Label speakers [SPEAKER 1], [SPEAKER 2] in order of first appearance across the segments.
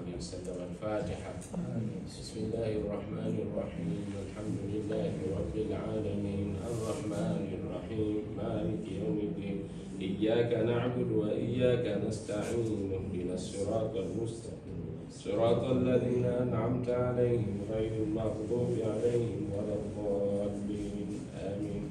[SPEAKER 1] عليه وسلم. الفاتحة. بسم الله الرحمن الرحيم. الحمد لله رب العالمين الرحمن الرحيم مالك يوم الدين إياك نعبد وإياك نستعين اهدنا الصراط المستقيم صراط الذين أنعمت عليهم غير المغضوب عليهم ولا الضالين آمين.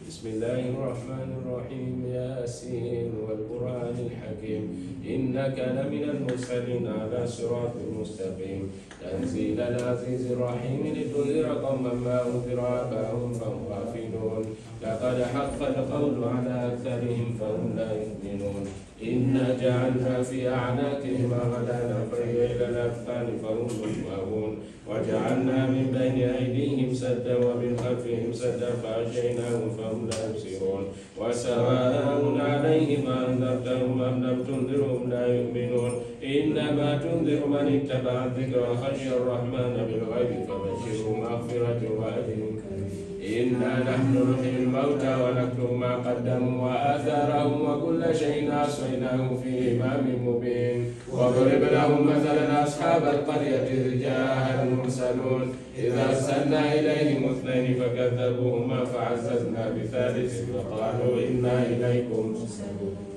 [SPEAKER 1] بسم الله الرحمن الرحيم ياسين والقرآن الحكيم إنك لمن المرسلين على صراط مستقيم تنزيل العزيز الرحيم لتنذر قوما ما أنذر آباؤهم فهم غافلون لقد حق القول على أكثرهم فهم لا يؤمنون إنا جعلنا في أعناقهم أغلالا فهي إلى الأذقان فهم مقمحون وجعلنا من بين أيديهم سدا ومن خلفهم سدا فأغشيناهم فهم لا يبصرون وسواء عليهم أنذرتهم أم لم تنذرهم لا يؤمنون إنما تنذر من اتبع الذكر وخشي الرحمن بالغيب فبشره مغفرة وأجر كريم. إنا نحن نحيي الموتى ونكتب ما قدموا وآثارهم وكل شيء أحصيناه في إمام مبين واضرب لهم مثلا أصحاب القرية إذ جاءها المرسلون إذا أرسلنا إليهم اثنين فكذبوهما فعززنا بثالث فقالوا إنا إليكم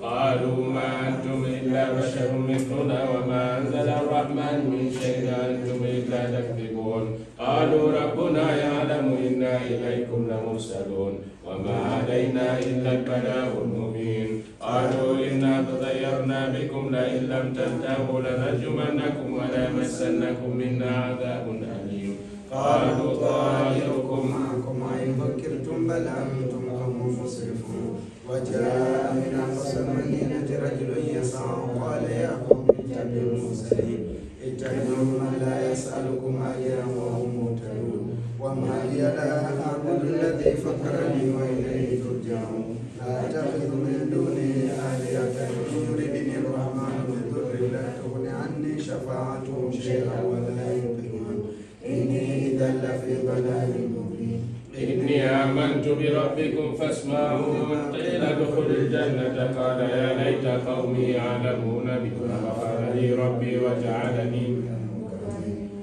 [SPEAKER 1] قالوا ما أنتم إلا بشر مثلنا وما أنزل الرحمن من شيء أنتم إلا تكذبون قالوا ربنا يعلم إنا إليكم لمرسلون وما علينا إلا البلاغ المبين قالوا إنا تطيرنا بكم لئن لم تنتهوا لنرجمنكم وليمسنكم منا عذاب أليم قالوا طائركم
[SPEAKER 2] معكم أئن فكرتم بل أنتم قوم مسرفون وجاء من أقصى المدينة رجل يسعى قال يا قوم اتبعوا المرسلين اتبعوا من لا يسألكم أجرا وهم مهتدون وما لي لا أعبد الذي فكرني وإليه ترجعون أتخذ من دونه آلهة إن يردني الرحمن بضر لا تغن عني شفاعتهم شيئا ولا ينقذون إني إذا لفي ضلال مبين
[SPEAKER 1] إني آمنت بربكم فاسمعون قيل ادخل الجنة قال يا ليت قومي يعلمون بما غفر لي ربي وجعلني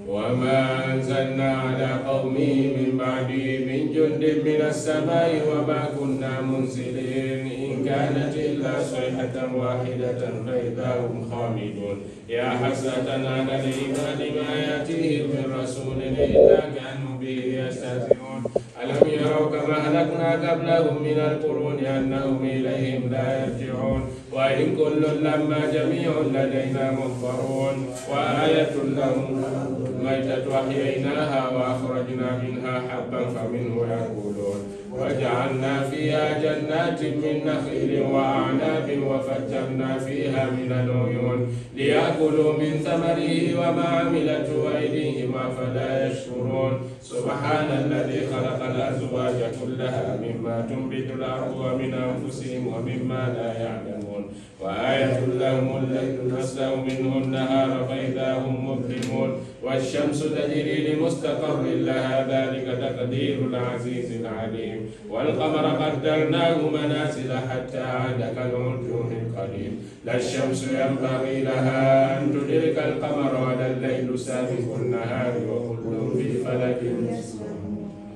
[SPEAKER 1] وما أنزلنا على قومه من بعده من جند من السماء وما كنا منزلين إن كانت إلا صيحة واحدة فإذا هم خامدون يا حسرة على العباد ما يأتيهم من رسول إلا كانوا به يستهزئون ألم يروا كما أهلكنا قبلهم من القرون أنهم إليهم لا يرجعون وإن كل لما جميع لدينا محضرون وآية لهم الميتة أحييناها وأخرجنا منها حبا فمنه يأكلون وجعلنا فيها جنات من نخيل وأعناب وفجرنا فيها من العيون ليأكلوا من ثمره وما عملته أيديهم أفلا يشكرون سبحان الذي خلق الأزواج كلها مما تنبت الأرض ومن أنفسهم ومما لا يعلمون وآية لهم الليل نسلخ منه النهار فإذا هم مظلمون والشمس تجري لمستقر لها ذلك تقدير العزيز العليم والقمر قدرناه منازل حتى عاد كالعرجون القديم لا الشمس ينبغي لها أن تدرك القمر ولا الليل سابق النهار وكل في فلك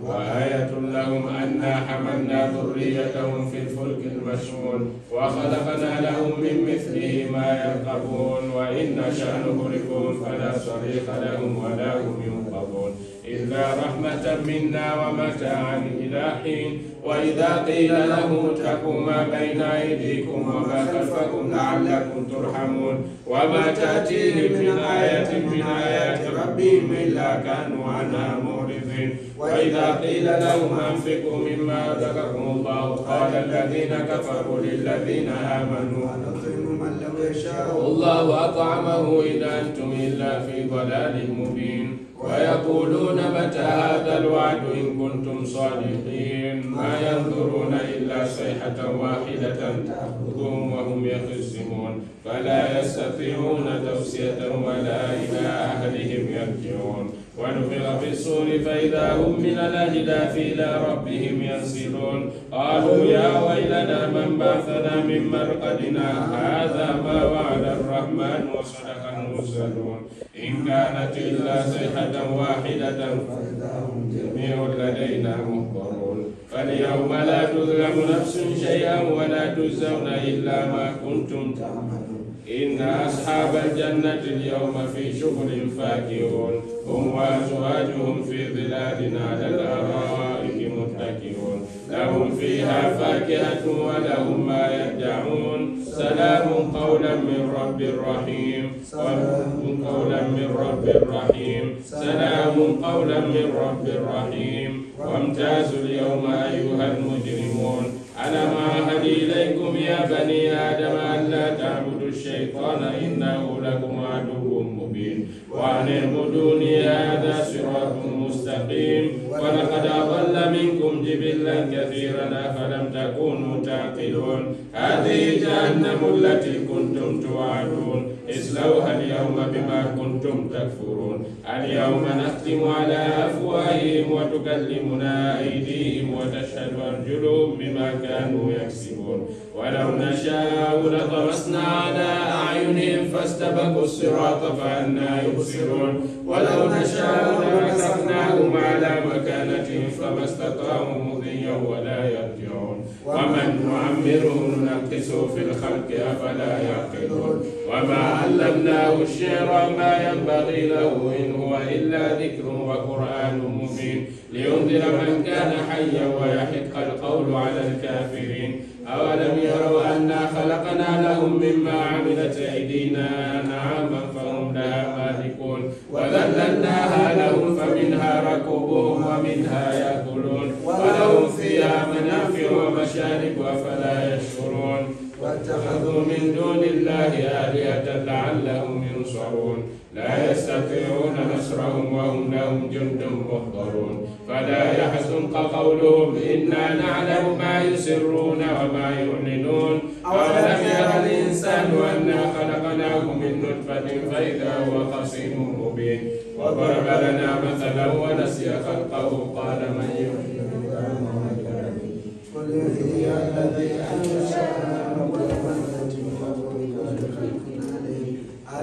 [SPEAKER 1] وآية لهم أنا حملنا ذريتهم في الفلك المشحون وخلقنا لهم من مثله ما يركبون وإن نشأ نغرقهم فلا صريخ لهم ولا هم ينقذون إلا رحمة منا ومتاعا إلى حين وإذا قيل لهم اتقوا ما بين أيديكم وما خلفكم لعلكم ترحمون وما تأتيهم من آية من آيات ربهم إلا كانوا عنها معرضين وإذا قيل لهم أنفقوا مما رزقكم الله قال الذين كفروا للذين آمنوا
[SPEAKER 2] ونطعم من لو يشاء
[SPEAKER 1] الله أطعمه إن أنتم إلا في ضلال مبين ويقولون متى هذا الوعد إن كنتم صادقين ما ينظرون إلا صيحة واحدة تأخذهم وهم يخصمون فلا يستطيعون توصية ولا إلى أهلهم يرجعون ونفخ في الصور فإذا هم من الأجداث إلى ربهم ينسلون قالوا يا ويلنا من بعثنا من مرقدنا هذا ما وعد الرحمن وصدق المرسلون إن كانت إلا صيحة واحدة فإذا هم جميع لدينا محضرون فاليوم لا تظلم نفس شيئا ولا تجزون إلا ما كنتم تعملون إن أصحاب الجنة اليوم في شغل فاكهون هم وأزواجهم في ظلال على الأرائك متكئون لهم فيها فاكهة ولهم ما يدعون سلام قولا من رب رحيم سلام قولا من رب رحيم سلام قولا من رب رحيم وامتازوا اليوم أيها المجرمون ألم أعهد إليكم يا بني آدم ألا تعبدوا الشيطان إنه لكم عدو مبين وأن اعبدوني هذا صراط مستقيم ولقد أضل منكم جبلا كثيرا أفلم تكونوا تعقلون هذه جهنم التي كنتم توعدون اصلوها اليوم بما كنتم تكفرون اليوم نختم على أفواههم وتكلمنا أيديهم وتشهد أرجلهم بما كانوا يكسبون ولو نشاء لطمسنا على أعينهم فاستبقوا الصراط فأنى يبصرون ولو نشاء لمسخناهم على مكانتهم فما استطاعوا مضيا ولا يرجعون ومن نعمره ننقصه في الخلق أفلا يعقلون وما علمناه الشعر ما ينبغي له إن هو إلا ذكر وقرآن مبين لينذر من كان حيا ويحق القول على الكافرين أولم يروا أنا خلقنا لهم مما عملت أيدينا أنعاما فهم لها مالكون وذللناها لهم فمنها ركوبهم ومنها يأكلون ولهم فيها منافع ومشارب أفلا يشكرون واتخذوا من دون الله آلهة لعلهم ينصرون لا يستطيعون نصرهم وهم لهم جند محضرون فلا يحزنك قولهم إنا نعلم ما يسرون وما يعلنون أولم ير الإنسان أنا خلقناه من نطفة فإذا هو خصيم مبين وضرب لنا مثلا ونسي خلقه قال من يحيي العظام وهي رميم قل يحيي الذي أنشأها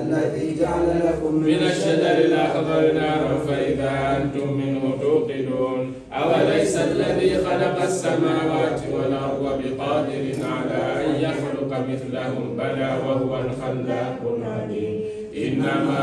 [SPEAKER 1] الذي جعل لكم من الشجر الأخضر نارا فإذا أنتم منه توقدون أوليس الذي خلق السماوات والأرض بقادر على أن يخلق مثلهم بلى وهو الخلاق العليم إنما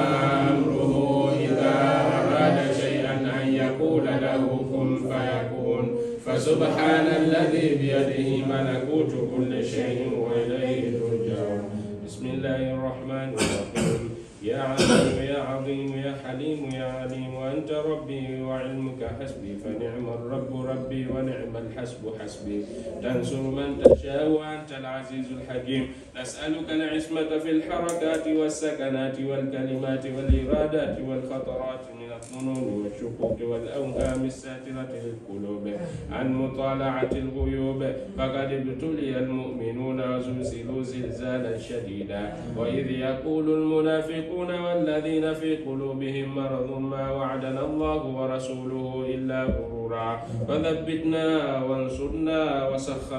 [SPEAKER 1] أمره إذا أراد شيئا أن يقول له كن فيكون فسبحان الذي بيده ملكوت كل شيء وإليه ترجعون بسم الله الرحمن الرحيم يا عليم يا عظيم يا حليم يا عليم وأنت ربي وعلمك حسبي فنعم الرب ربي ونعم الحسب حسبي تنصر من تشاء وأنت العزيز الحكيم نسألك العصمة في الحركات والسكنات والكلمات والإرادات والخطرات من الظنون والشكوك والأوهام الساترة للقلوب عن مطالعة الغيوب فقد ابتلي المؤمنون وزلزلوا زلزالا شديدا وإذ يقول المنافقون والذين في قلوبهم مرض ما وعدنا الله ورسوله إلا غرورا فثبتنا وانصرنا وسخر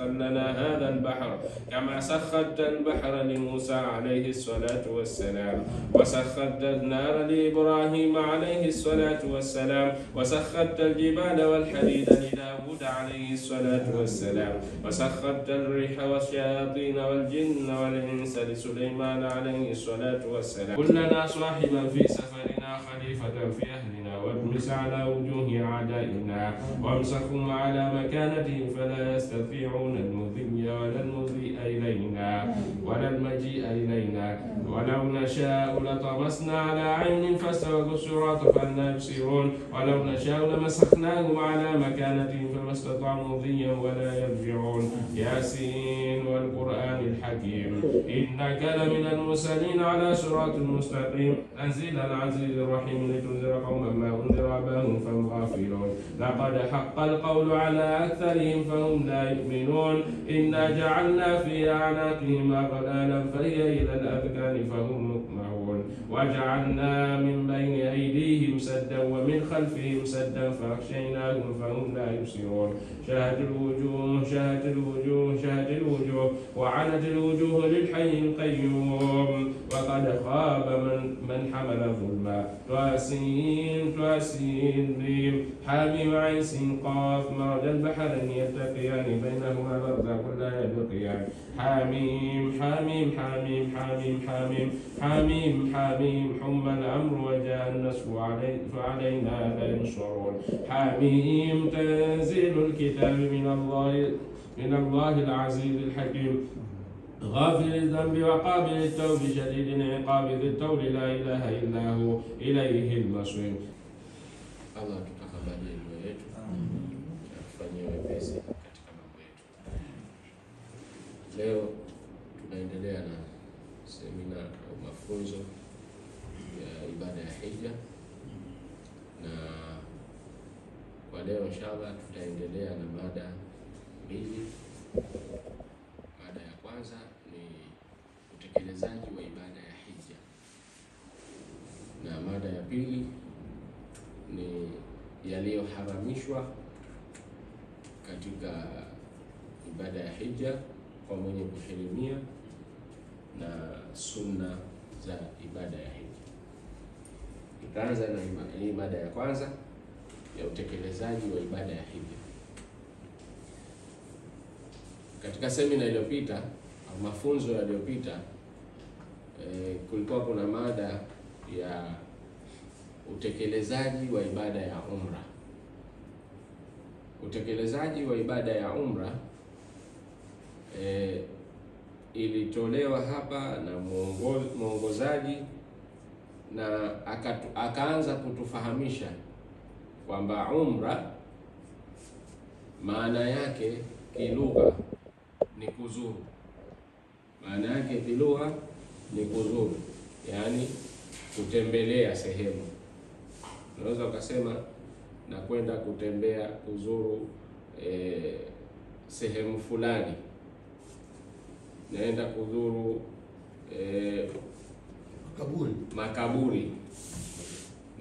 [SPEAKER 1] لنا هذا البحر كما سخرت البحر لموسى عليه الصلاة والسلام وسخرت النار لإبراهيم عليه الصلاة والسلام وسخرت الجبال والحديد لداود عليه الصلاة والسلام وسخرت الريح والشياطين والجن والإنس لسليمان عليه الصلاة والسلام كلنا صاحبا في سفرنا خليفة في أهلنا وادمس على وجوه أعدائنا وامسخهم على مكانتهم فلا يستطيعون المضي ولا المضيء إلينا ولا المجيء إلينا ولو نشاء لطمسنا على عين فاستبقوا الصراط فأنى يبصرون ولو نشاء لمسخناهم على مكانتهم فما استطاعوا مضيا ولا يرجعون ياسين والقرآن الحكيم إنك لمن المرسلين على صراط مستقيم تنزيل العزيز الرحيم لتنذر قوما ما أنذر آباؤهم فهم غافلون لقد حق القول على أكثرهم فهم لا يؤمنون إنا جعلنا في أعناقهم أغلالا فهي إلى الأذقان فهم مقمحون وجعلنا من بين أيديهم سدا ومن خلفهم سدا فأغشيناهم فهم لا يبصرون شهد الوجوه شهد الوجوه شهد الوجوه وعنت الوجوه للحي القيوم وقد خاب من حمل ظلما تواسين ميم حاميم عين سين قاف مرج البحرين يلتقيان بينهما برزخ لا يبقيان حميم حميم حميم حميم حميم حميم حميم حم الأمر وجاء النصر فعلينا لا ينصرون حميم تنزيل الكتاب من الله العزيز الحكيم غافر الذنب وقابل التوب شديد العقاب ذي الطول لا إله إلا هو إليه المصير.
[SPEAKER 3] Allah tutakabalie dua yetu, atufanyie wepesi katika mambo yetu. Leo tunaendelea na semina au mafunzo ya ibada ya hija, na kwa leo inshallah tutaendelea na mada mbili. Mada ya kwanza ni utekelezaji wa ibada ya hija, na mada ya pili ni yaliyoharamishwa katika ibada ya hija kwa mwenye kuhirimia na sunna za ibada ya hija. Tutaanza na hii mada ya kwanza ya utekelezaji wa ibada ya hija. Katika semina iliyopita au mafunzo yaliyopita, kulikuwa kuna mada ya utekelezaji wa ibada ya umra. Utekelezaji wa ibada ya umra ilitolewa hapa na mwongozaji, na akaanza kutufahamisha kwamba umra maana yake kilugha ni kuzuru. Maana yake kilugha ni kuzuru, yani kutembelea sehemu. Unaweza ukasema na kwenda kutembea kuzuru sehemu fulani, naenda kuzuru makaburi,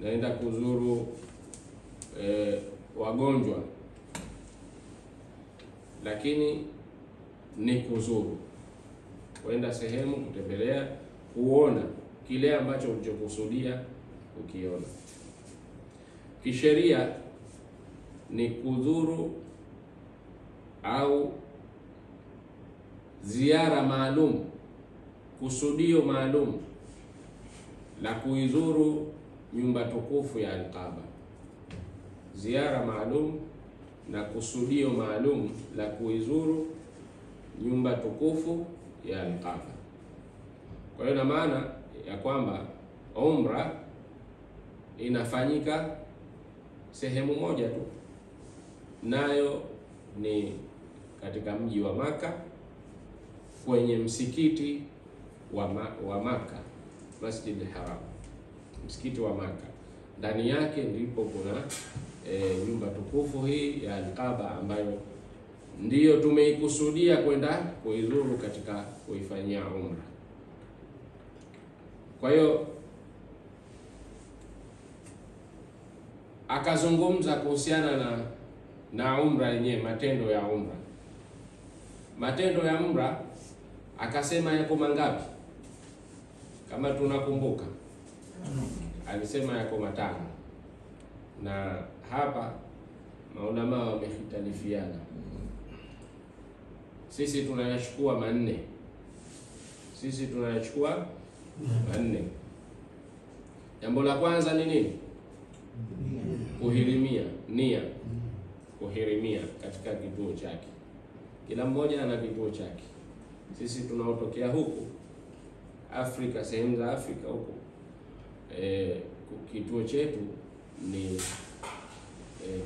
[SPEAKER 3] naenda kuzuru wagonjwa, lakini ni kuzuru, kwenda sehemu kutembelea, kuona kile ambacho ulichokusudia ukiona. Kisheria ni kudhuru au ziara maalum, kusudio maalum la kuizuru nyumba tukufu ya Al-Kaaba. Ziara maalum na kusudio maalum la kuizuru nyumba tukufu ya Al-Kaaba. Kwa hiyo na maana ya kwamba umra inafanyika sehemu moja tu, nayo ni katika mji wa Maka, kwenye msikiti wa Maka, Masjid al-Haram, msikiti wa Maka. Ndani yake ndipo kuna nyumba tukufu hii ya Al-Kaaba, ambayo ndiyo tumeikusudia kwenda kuizuru katika kuifanyia umra. Kwa hiyo akazungumza kuhusiana na umra yenyewe, matendo ya umra. Matendo ya umra akasema yako mangapi? Kama tunakumbuka, alisema yako matano, na hapa maulama wamehitalifiana. Sisi tunayachukua manne. Jambo la kwanza ni nini? Kuhirimia, nia. Kuhirimia katika kituo chake. Kila mmoja ana kituo chake. Sisi tunaotokea huku Afrika, sehemu za Afrika huku, kituo chetu ni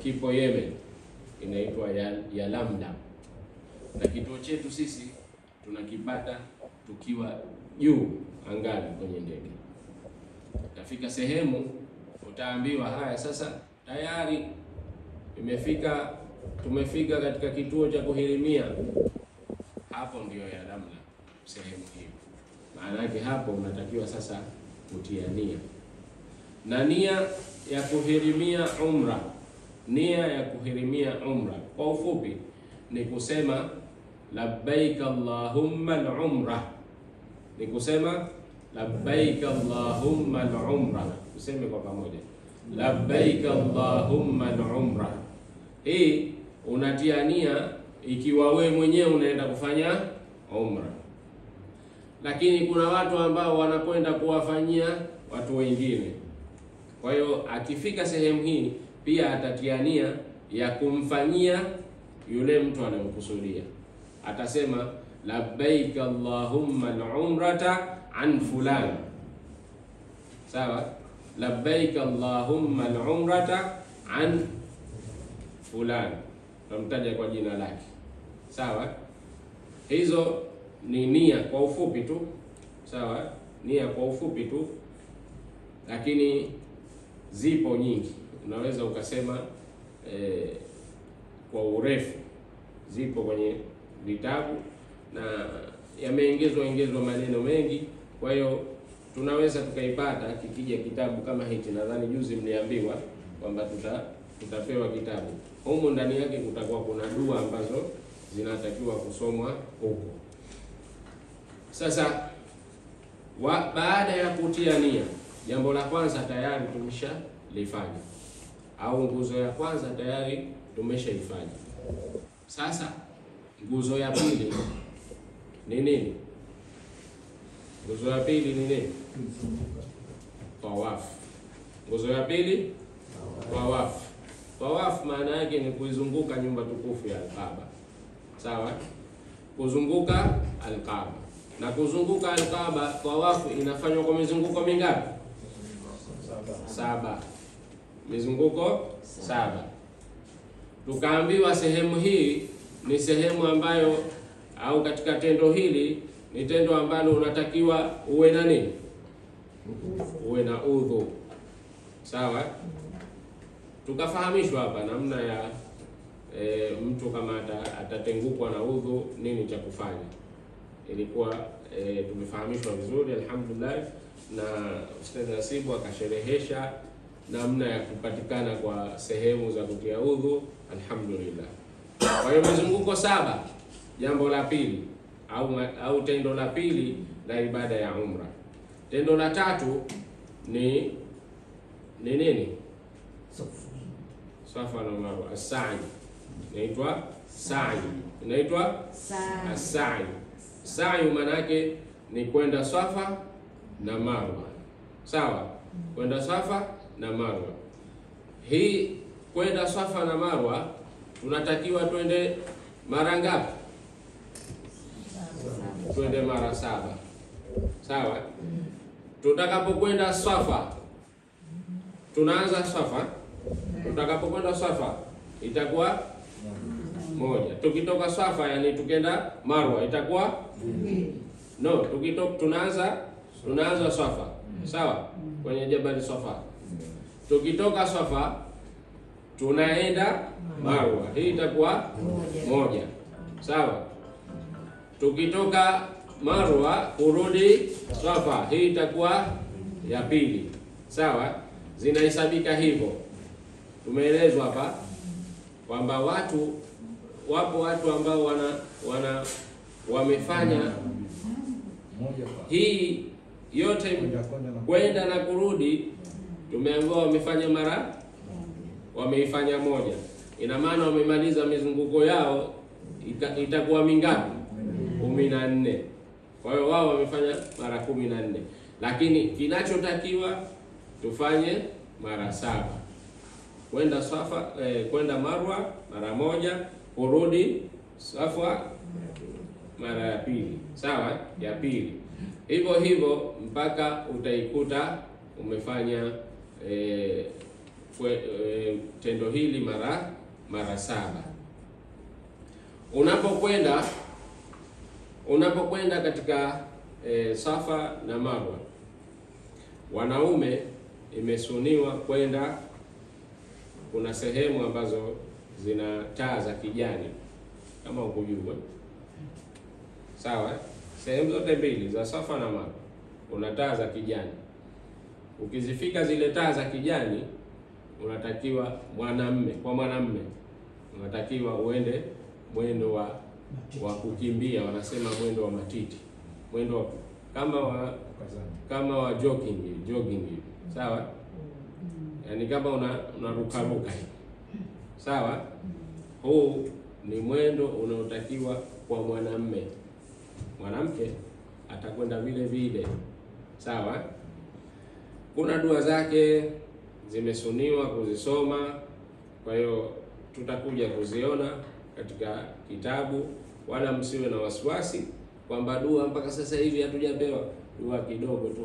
[SPEAKER 3] kipo Yemen, inaitwa ya Lamlam. Na kituo chetu sisi tunakipata tukiwa juu angani kwenye ndege. Tafika sehemu utaambiwa, haya sasa tayari tumefika katika kituo cha kuhirimia. Hapo ndio ya Lamlam, sehemu hiyo. Maana yake hapo unatakiwa sasa kutia nia. Na nia ya kuhirimia umra, nia ya kuhirimia umra kwa ufupi ni kusema labbaik allahumma al-umra, ni kusema labbaik allahumma al-umra. Tuseme kwa pamoja, labbaik allahumma al-umra. Hii unatia nia ikiwa wewe mwenyewe unaenda kufanya umra, lakini kuna watu ambao wanakwenda kuwafanyia watu wengine. Kwa hiyo akifika sehemu hii pia atatia nia ya kumfanyia yule mtu anayemkusudia. Atasema labbaik allahumma al-umrata an fulan. Sawa, labbaik allahumma al-umrata an fulan, tamtaja kwa jina lake. Sawa, hizo ni nia kwa ufupi tu. Sawa, nia kwa ufupi tu, lakini zipo nyingi. Unaweza ukasema kwa urefu, zipo kwenye vitabu na yameongezwa maneno mengi. Kwa hiyo tunaweza tukaipata kikija kitabu kama hichi. Nadhani juzi mliambiwa kwamba tutapewa kitabu. Humu ndani yake kutakuwa kuna dua ambazo zinatakiwa kusomwa huko. Sasa baada ya kutia nia, jambo la kwanza tayari tumeshalifanya, au nguzo ya kwanza tayari tumeshaifanya. Sasa nguzo ya pili ni nini? Nguzo ya pili ni nini? Tawaf. Nguzo ya pili tawaf. Tawaf maana yake ni kuizunguka nyumba tukufu ya Al-Kaaba. Sawa? Kuzunguka Al-Kaaba. Na kuzunguka Al-Kaaba, tawaf inafanywa kwa mizunguko mingapi? 7. Mizunguko 7. Tukaambiwa sehemu hii ni sehemu ambayo, au katika tendo hili ni tendo ambalo unatakiwa uwe na nini? Uwe na udhu. Sawa? Tukafahamishwa hapa namna ya mtu kama atatengukwa na udhu nini cha kufanya. Ilikuwa tumefahamishwa vizuri alhamdulillah, na Ustadh Nasibu akasherehesha namna ya kupatikana kwa sehemu za kutia udhu alhamdulillah. Kwa hiyo mizunguko 7, jambo la pili au tendo la pili la ibada ya umra. Tendo la tatu ni nini? Safa na Marwa, as-sa'i. Inaitwa sa'i. Inaitwa as-sa'i. Sa'i maana yake ni kwenda Safa na Marwa. Sawa? Kwenda Safa na Marwa. Hii kwenda Safa na Marwa tunatakiwa twende mara ngapi? Twende mara 7. Sawa? Tutakapokwenda Safa, tunaanza Safa. Tutakapokwenda Safa itakuwa 1. Tukitoka Safa, yani tukenda Marwa itakuwa no, tunaanza Safa. Sawa? Kwenye Jabal Safa. Tukitoka Safa tunaenda Marwa, hii itakuwa 1. Sawa? Tukitoka Marwa kurudi Safa, hii itakuwa ya 2. Sawa? Zinahesabika hivyo. Tumeelezwa hapa kwamba wapo watu ambao wamefanya hii yote kwenda na kurudi, tumeambiwa wameifanya 1. Ina maana wamemaliza mizunguko yao itakuwa mingapi? 14. Kwa hiyo wao wamefanya mara 14, lakini kinachotakiwa tufanye mara 7. Kwenda Safa, kwenda Marwa mara 1, kurudi Safa mara ya 2. Sawa? Ya 2. Hivyo hivyo mpaka utaikuta umefanya tendo hili mara 7. Unapokwenda katika Safa na Marwa, wanaume imesuniwa kwenda, kuna sehemu ambazo zina taa za kijani kama ukujua. Sawa? Sehemu zote mbili za Safa na Marwa kuna taa za kijani. Ukizifika zile taa za kijani, unatakiwa mwanamme unatakiwa uende mwendo wa kukimbia, wanasema mwendo wa matiti, mwendo kama wa jogging hivi, sawa? Yani kama unarukaruka hivi, sawa? Huu ni mwendo unaotakiwa kwa mwanamme. Mwanamke atakwenda vile vile, sawa? Kuna dua zake zimesuniwa kuzisoma, kwa hiyo tutakuja kuziona katika kitabu, wala msiwe na wasiwasi kwamba dua mpaka sasa hivi hatujapewa. Dua kidogo tu,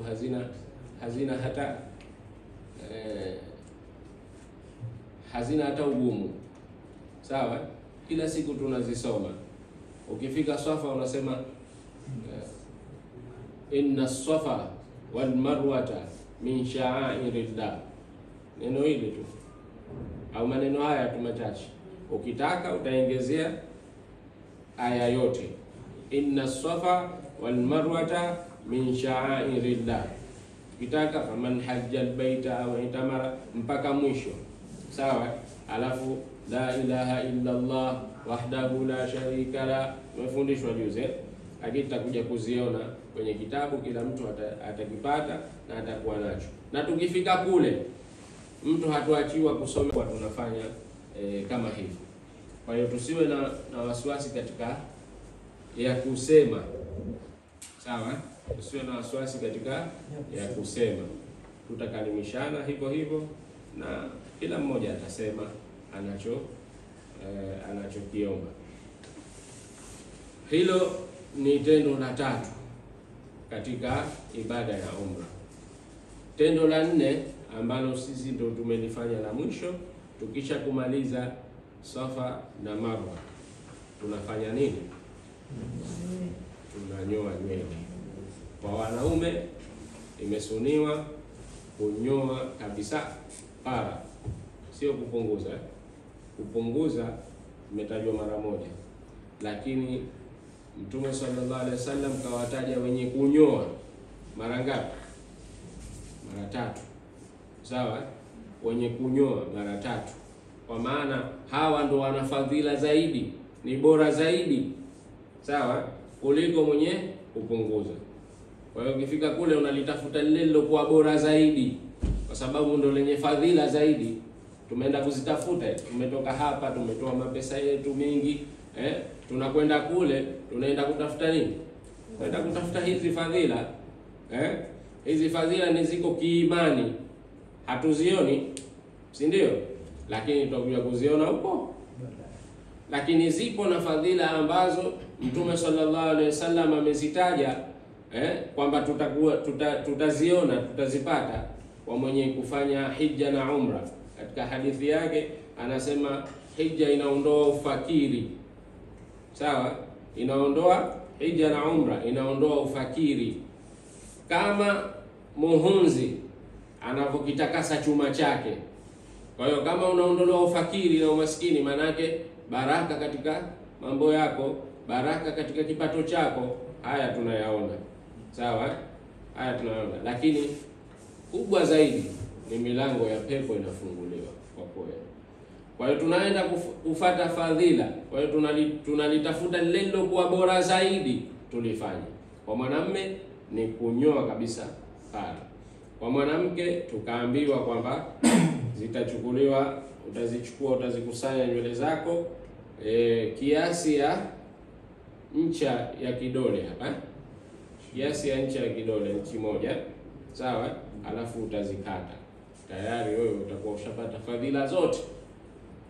[SPEAKER 3] hazina hata ugumu, sawa? Kila siku tunazisoma. Ukifika Swafa unasema inna Swafa wal Marwata min sha'airillah. Neno hili tu au maneno haya tu machache, ukitaka utaongezea aya yote, inna Swafa wal Marwata min sha'airillah. Ukitaka faman hajja albaita au itamara mpaka mwisho, sawa? Alafu la ilaha illa Allah wahdahu la sharika la, umefundishwa juzi, lakini tutakuja kuziona kwenye kitabu, kila mtu atakipata na atakuwa nacho. Na tukifika kule mtu hatuachiwa kusoma, kwa tunafanya kama hivi. Kwa hiyo tusiwe na wasiwasi katika ya kusema, sawa? Tusiwe na wasiwasi katika ya kusema, tutakalimishana hivyo hivyo na kila mmoja atasema anachokiomba. Hilo ni tendo la 3 katika ibada ya umra. Tendo la 4 ambalo sisi ndio tumelifanya la mwisho, tukisha kumaliza Safa na Marwa, tunafanya nini? Tunanyoa nywele. Kwa wanaume imesuniwa kunyoa kabisa para, sio kupunguza. Kupunguza imetajwa mara moja, lakini Mtume sallallahu alaihi wasallam kawataja wenye kunyoa mara ngapi? Mara 3, sawa? Wenye kunyoa mara 3, kwa maana hawa ndo wana fadhila zaidi, ni bora zaidi, sawa, kuliko mwenye kupunguza. Kwa hiyo ukifika kule unalitafuta lile lilokuwa bora zaidi, kwa sababu ndo lenye fadhila zaidi. Tumeenda kuzitafuta, tumetoka hapa, tumetoa mapesa yetu mingi, tunakwenda kule, tunaenda kutafuta nini? Tunaenda kutafuta hizi fadhila, hizi fadhila ni ziko kiimani, hatuzioni, si ndio? Lakini tutakuja kuziona huko. Lakini zipo na fadhila ambazo Mtume sallallahu alaihi wasallam amezitaja, kwamba tutaziona, tutazipata kwa mwenye kufanya hija na umra. Katika hadithi yake anasema hija inaondoa ufakiri, sawa? Hija na umra inaondoa ufakiri, kama muhunzi anavyokitakasa chuma chake. Kwa hiyo kama unaondolewa ufakiri na umaskini, manake baraka katika mambo yako, baraka katika kipato chako, haya tunayaona, sawa? Haya tunayaona, lakini kubwa zaidi ni milango ya pepo inafunguliwa kwa kweli. Kwa hiyo tunaenda kufata fadhila, kwa hiyo tunalitafuta lile lilokuwa bora zaidi tulifanye. Kwa mwanamme ni kunyoa kabisa pale. Kwa mwanamke tukaambiwa kwamba zitachukuliwa, utazikusanya nywele zako kiasi ya ncha ya kidole hapa, kiasi ya ncha ya kidole, inchi moja, sawa? Alafu utazikata. Tayari wewe utakuwa ushapata fadhila zote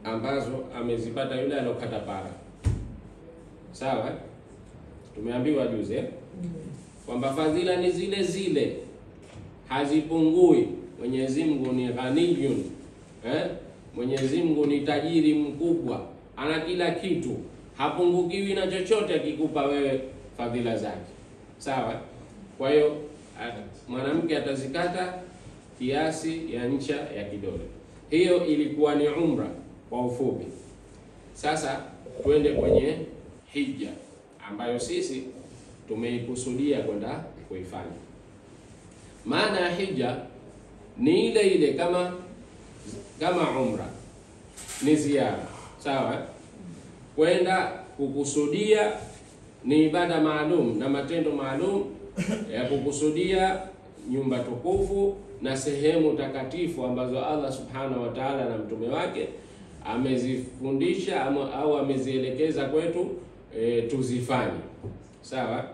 [SPEAKER 3] ambazo amezipata yule alokata para, sawa? Tumeambiwa juzi kwamba fadhila ni zile zile, hazipungui. Mwenyezi Mungu ni ghaniyun, Mwenyezi Mungu ni tajiri mkubwa, ana kila kitu, hapungukiwi na chochote akikupa wewe fadhila zake, sawa? Kwa hiyo mwanamke atazikata kiasi ya ncha ya kidole. Hiyo ilikuwa ni umra kwa ufupi. Sasa twende kwenye hija ambayo sisi tumeikusudia kwenda kuifanya. Maana ya hija ni ile ile kama umra, ni ziara, sawa. Kwenda kukusudia ni ibada maalum na matendo maalum ya kukusudia nyumba tukufu na sehemu takatifu ambazo Allah subhanahu wa ta'ala na mtume wake amezifundisha au amezielekeza kwetu tuzifanye, sawa.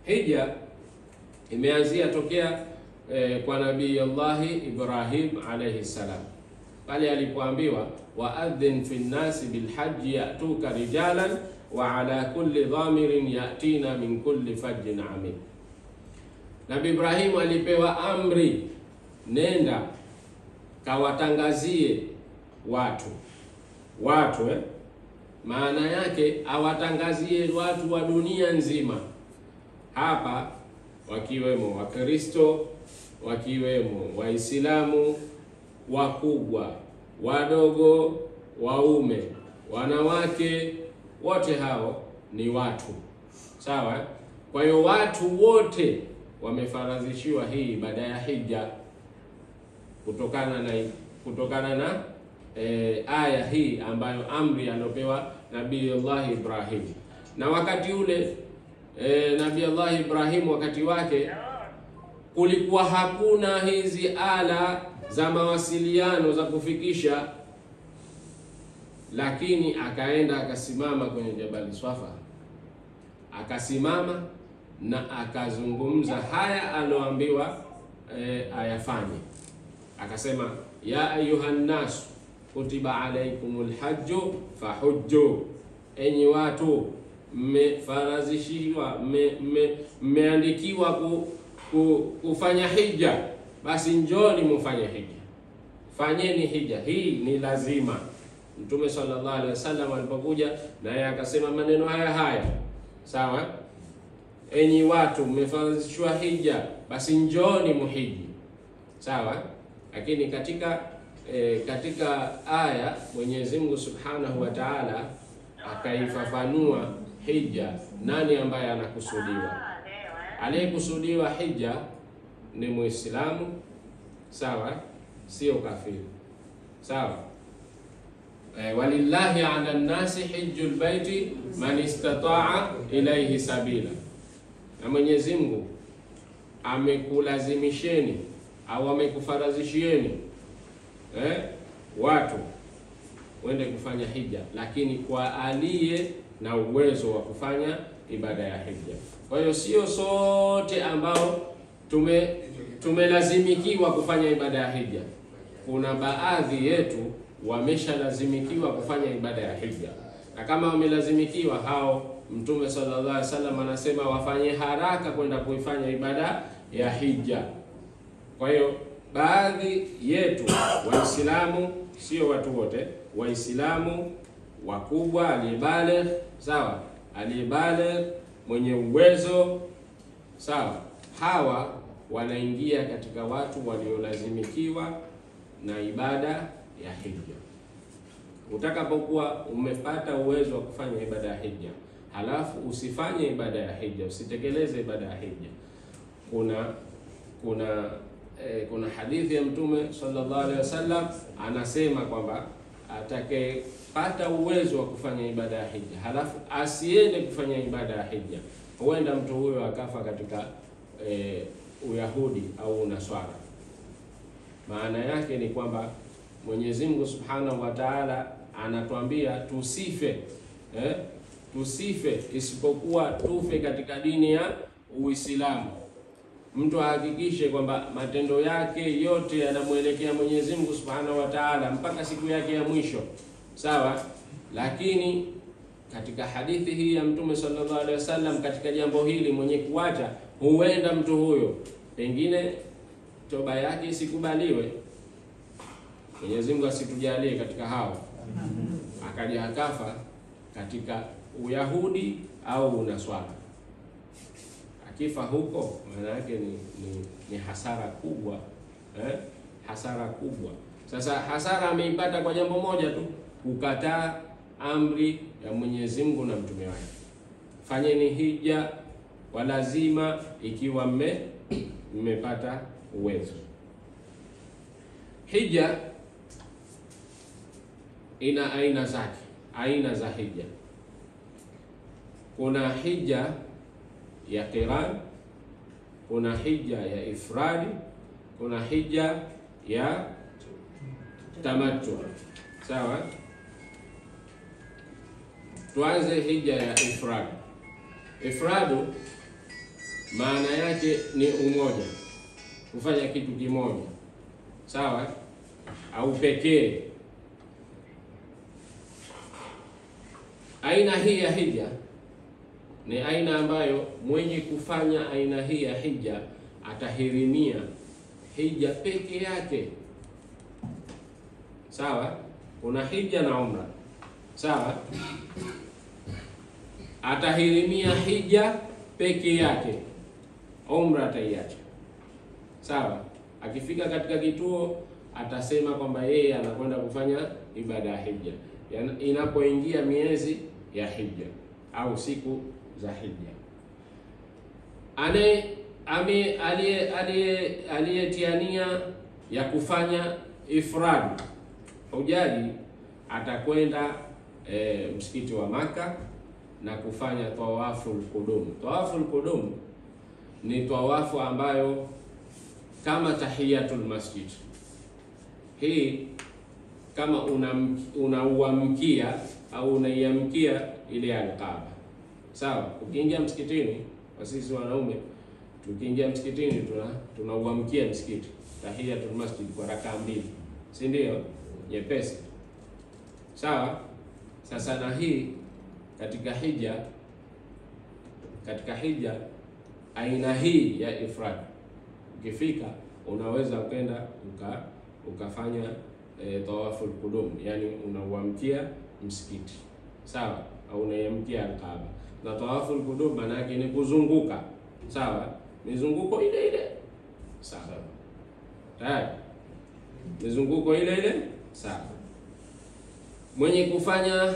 [SPEAKER 3] Hija imeanzia tokea kwa Nabii Allah Ibrahim alayhi salam, pale alipoambiwa waadhin fi nnasi bilhaji yatuka rijalan wa ala kulli dhamirin yatina min kulli fajjin amik. Nabii Ibrahim alipewa amri, nenda kawatangazie watu maana yake awatangazie watu wa dunia nzima, hapa wakiwemo Wakristo, wakiwemo Waislamu, wakubwa, wadogo, waume, wanawake, wote hao ni watu, sawa. Kwa hiyo watu wote wamefaradhishiwa hii ibada ya hija kutokana na aya hii ambayo amri alopewa Nabii Allah Ibrahim. Na wakati ule Nabii Allah Ibrahim wakati wake kulikuwa hakuna hizi ala za mawasiliano za kufikisha, lakini akaenda akasimama kwenye Jabali Swafa, akasimama na akazungumza haya aloambiwa ayafanye. Akasema ya ayuhan nas kutiba alaykumul hajju fahujju, enyi watu mmefaradhishiwa, mmeandikiwa kufanya hija, basi njoni mufanye hija, fanyeni hija, hii ni lazima. Mtume sallallahu alaihi wasallam alipokuja naye akasema maneno haya, sawa. Enyi watu mmefaradhishwa hija, basi njoni muhiji, sawa. Lakini katika aya Mwenyezi Mungu Subhanahu wa Ta'ala akaifafanua hija, nani ambaye anakusudiwa. Aliyekusudiwa hija ni Muislamu, sawa, sio kafiri, sawa. Walillahi ala nnasi hijjul baiti man istata'a ilayhi sabila, na Mwenyezi Mungu amekulazimisheni au amekufaradhishieni watu wende kufanya hija, lakini kwa aliye na uwezo wa kufanya ibada ya hija. Kwa hiyo sio sote ambao tumelazimikiwa kufanya ibada ya hija. Kuna baadhi yetu wameshalazimikiwa kufanya ibada ya hija, na kama wamelazimikiwa hao, Mtume sallallahu alaihi wasallam anasema wafanye haraka kwenda kuifanya ibada ya hija. Kwa hiyo baadhi yetu Waislamu, sio watu wote, Waislamu wakubwa, aliyebaligh, sawa, aliyebaligh, mwenye uwezo, sawa, hawa wanaingia katika watu waliolazimikiwa na ibada ya hija. Utakapokuwa umepata uwezo wa kufanya ibada ya hija, halafu usifanye ibada ya hija, usitekeleze ibada ya hija, kuna hadithi ya Mtume sallallahu alaihi wasallam anasema kwamba atakayepata uwezo wa kufanya ibada ya hija halafu asiende kufanya ibada ya hija, huenda mtu huyo akafa katika Uyahudi au Unaswara. Maana yake ni kwamba Mwenyezi Mungu Subhanahu wa Ta'ala anatuambia tusife isipokuwa tufe katika dini ya Uislamu. Mtu ahakikishe kwamba matendo yake yote yanamuelekea Mwenyezi Mungu Subhanahu wa Ta'ala mpaka siku yake ya mwisho, sawa. Lakini katika hadithi hii ya Mtume sallallahu alaihi wasallam, katika jambo hili mwenye kuacha, huenda mtu huyo pengine toba yake isikubaliwe. Mwenyezi Mungu asitujalie katika hao, akaja akafa katika Uyahudi au Unaswara. Akifa huko, maana yake ni hasara kubwa, hasara kubwa. Sasa hasara ameipata kwa jambo moja tu, kukataa amri ya Mwenyezi Mungu na mtume wake. Fanyeni hija kwa lazima ikiwa mmepata uwezo. Hija ina aina zake, aina za hija. Kuna hija ya qiran, kuna hija ya ifradi, kuna hija ya tamattu. Sawa, tuanze hija ya ifrad. Ifradu maana yake ni umoja, kufanya kitu kimoja, sawa, au pekee. Aina hii ya hija ni aina ambayo mwenye kufanya aina hii ya hija atahirimia hija peke yake. Sawa, kuna hija na umra. Sawa, atahirimia hija peke yake, umra ataiacha. Sawa, akifika katika kituo atasema kwamba yeye anakwenda kufanya ibada ya hija inapoingia miezi ya hija au siku za hija. Aliyetiania ya kufanya ifrad hujaji atakwenda msikiti wa Maka na kufanya tawaful qudum. Tawaful qudum ni tawafu ambayo kama tahiyatul masjid. Hii kama unauamkia au unaiamkia ile al-Kaaba. Sawa, ukiingia msikitini, kwa sisi wanaume tukiingia msikitini tunauamkia msikiti, tahiyatul masjid kwa rakaa 2. Si ndio? Nyepesi. Sawa? Sasa na hii katika hija aina hii ya ifrad, ukifika unaweza ukenda ukafanya tawaful qudum, yani unauamkia msikiti. Sawa, au unaiamkia al-Kaaba. Na tawaful qudum maana yake ni kuzunguka. Sawa, mizunguko ile ile. Sawa, tayari mizunguko ile ile. Sawa, mwenye kufanya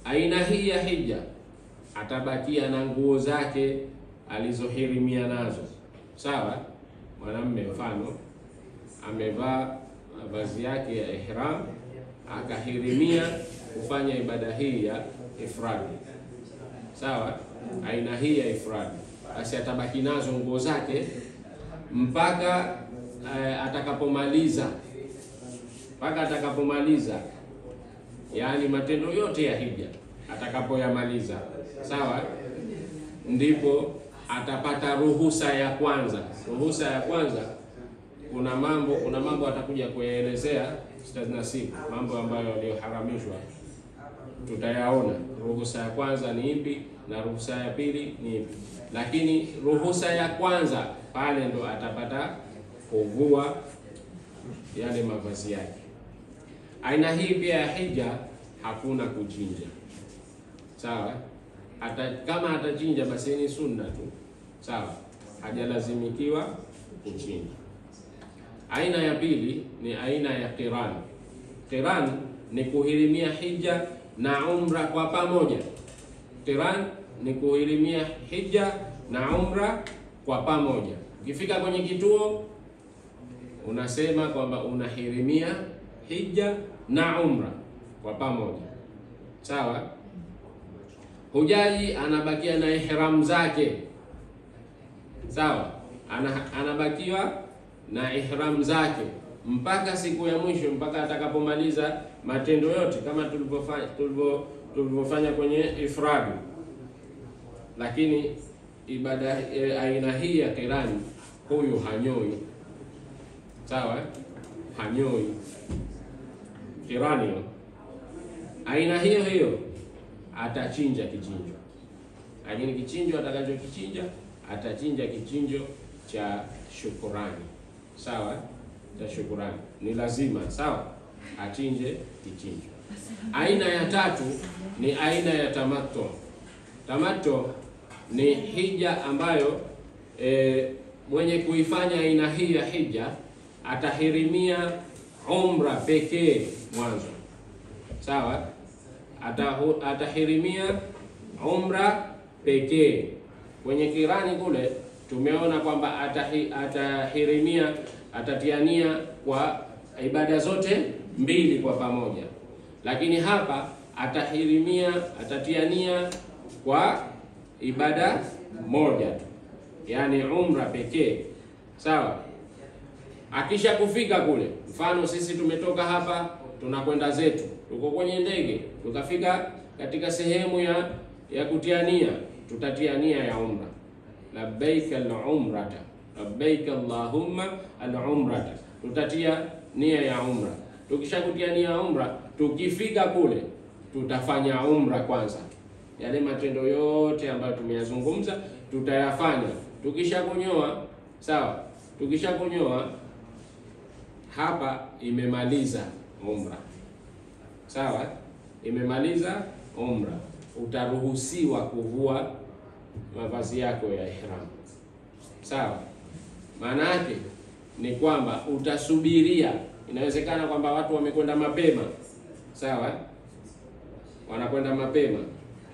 [SPEAKER 3] aina hii ya hija atabakia na nguo zake alizohirimia nazo. Sawa, mwanamume mfano amevaa vazi yake ya ihram akahirimia kufanya ibada hii ya ifrad. Sawa, aina hii ya ifrad, basi atabaki nazo nguo zake mpaka atakapomaliza, yani matendo yote ya hija atakapoyamaliza. Sawa, ndipo atapata ruhusa ya kwanza. Ruhusa ya kwanza, kuna mambo atakuja kuelezea Ustadh Nasib, mambo ambayo yaliyoharamishwa tutayaona. Ruhusa ya kwanza ni ipi na ruhusa ya pili ni ipi, lakini ruhusa ya kwanza pale ndo atapata kuvua yale mavazi yake. Aina hii pia ya hija hakuna kuchinja. Sawa, kama atachinja basi ni sunna tu. Sawa, hajalazimikiwa kuchinja. Aina ya pili ni aina ya qiran. Qiran ni kuhirimia hija na umra kwa pamoja. Qiran ni kuhirimia hija na umra kwa pamoja. Ukifika kwenye kituo unasema kwamba unahirimia hija na umra kwa pamoja. Sawa, hujaji anabakia na ihram zake. Sawa, anabakiwa na ihram zake mpaka siku ya mwisho, mpaka atakapomaliza matendo yote kama tulivyofanya kwenye ifradi. Lakini ibada aina hii ya kirani, huyu hanyoi. Sawa, hanyoi kirani. Aina hiyo atachinja kichinjo, lakini kichinjo atakachokichinja atachinja kichinjo cha shukurani. Sawa, cha shukurani ni lazima. Sawa, achinje kichinjo. Aina ya tatu ni aina ya tamattu. Tamattu ni hija ambayo mwenye kuifanya aina hii ya hija atahirimia umra pekee mwanzo. Sawa, atahirimia umra pekee. Kwenye kirani kule tumeona kwamba atahirimia, atatiania kwa ibada zote mbili kwa pamoja, lakini hapa atatiania kwa ibada moja tu, yani umra pekee. Sawa. Akisha kufika kule, mfano sisi tumetoka hapa tunakwenda zetu, tuko kwenye ndege, tukafika katika sehemu ya kutiania, tutatia nia ya umra, labbaik al-umrata, labbaik allahumma al-umrata, tutatia nia ya umra. Tukishakutia nia ya umra, tukifika kule tutafanya umra kwanza, yale matendo yote ambayo tumeyazungumza tutayafanya. Tukishakunyoa, sawa, tukishakunyoa hapa imemaliza umra, sawa, imemaliza umra, utaruhusiwa kuvua mavazi yako ya ihram. Sawa. Maana yake ni kwamba utasubiria. Inawezekana kwamba watu wamekwenda mapema, sawa, wanakwenda mapema,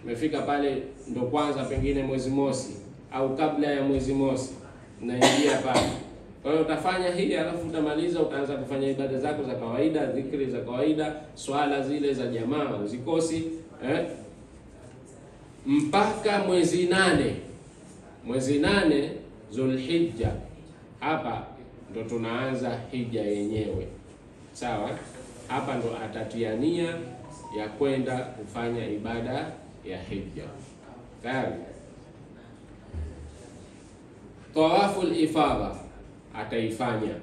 [SPEAKER 3] umefika pale ndo kwanza pengine mwezi mosi au kabla ya mwezi mosi unaingia pale. Kwa hiyo utafanya hii, alafu utamaliza, utaanza kufanya ibada zako za kawaida, dhikri za kawaida, swala zile za jamaa uzikosi, mpaka mwezi nane Zulhijja. Hapa ndo tunaanza hija yenyewe, sawa. Hapa ndo atatia nia ya kwenda kufanya ibada ya hija. Tayari. Tawaful ifadha ataifanya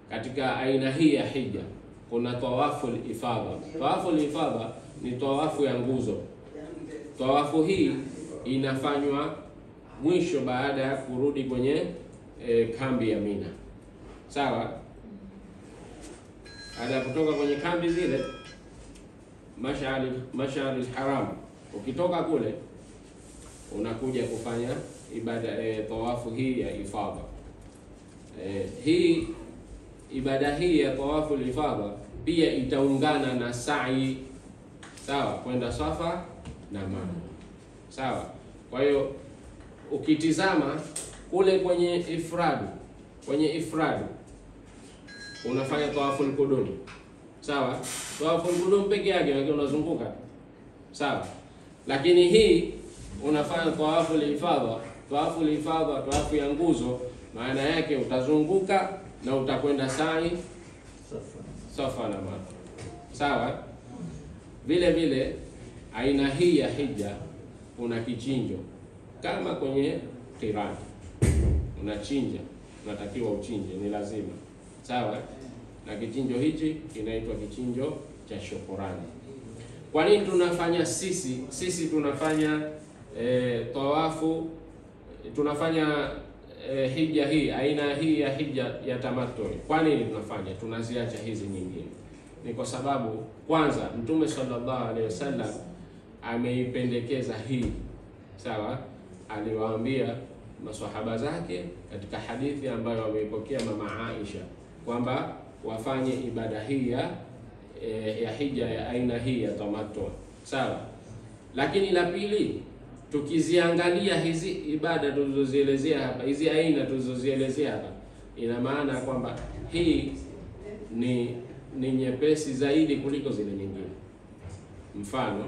[SPEAKER 3] katika aina hii ya hija. Kuna tawaful ifadha. Tawaful ifadha ni tawafu ya nguzo. Tawafu hii inafanywa mwisho baada ya kurudi kwenye kambi ya Mina. Sawa? Baada ya kutoka kwenye kambi zile Mash'ar al-Haram, ukitoka kule unakuja kufanya ibada tawafu hii ya ifadha. Hii ibada hii ya tawafu al-ifadha pia itaungana na sa'i, sawa, kwenda Safa na Marwa. Sawa. Kwa hiyo ukitizama kule kwenye ifradu unafanya tawaful qudum. Sawa? Tawaful qudum peke yake unazunguka. Sawa? Lakini hii unafanya tawaful ifadha. Tawaful ifadha, tawafu ya nguzo, maana yake utazunguka na utakwenda sa'i Safa na Marwa. Sawa? Vile vile aina hii ya hija kuna kichinjo kama kwenye qiran. Unachinja, unatakiwa uchinje, ni lazima. Sawa? Na kichinjo hichi kinaitwa kichinjo cha shukrani. Kwa nini tunafanya sisi tunafanya tawafu, tunafanya hija hii, aina hii ya hija ya tamattu? Kwa nini tunafanya? Tunaziacha hizi nyingine. Ni kwa sababu kwanza Mtume sallallahu alaihi wasallam ameipendekeza hii. Sawa? Aliwaambia maswahaba zake katika hadithi ambayo wameipokea mama Aisha kwamba wafanye ibada hii ya hija ya aina hii ya tamattu. Sawa? Lakini la pili, tukiziangalia hizi ibada tulizozielezea hapa, hizi aina tulizozielezea hapa, ina maana kwamba hii ni nyepesi zaidi kuliko zile nyingine. Mfano,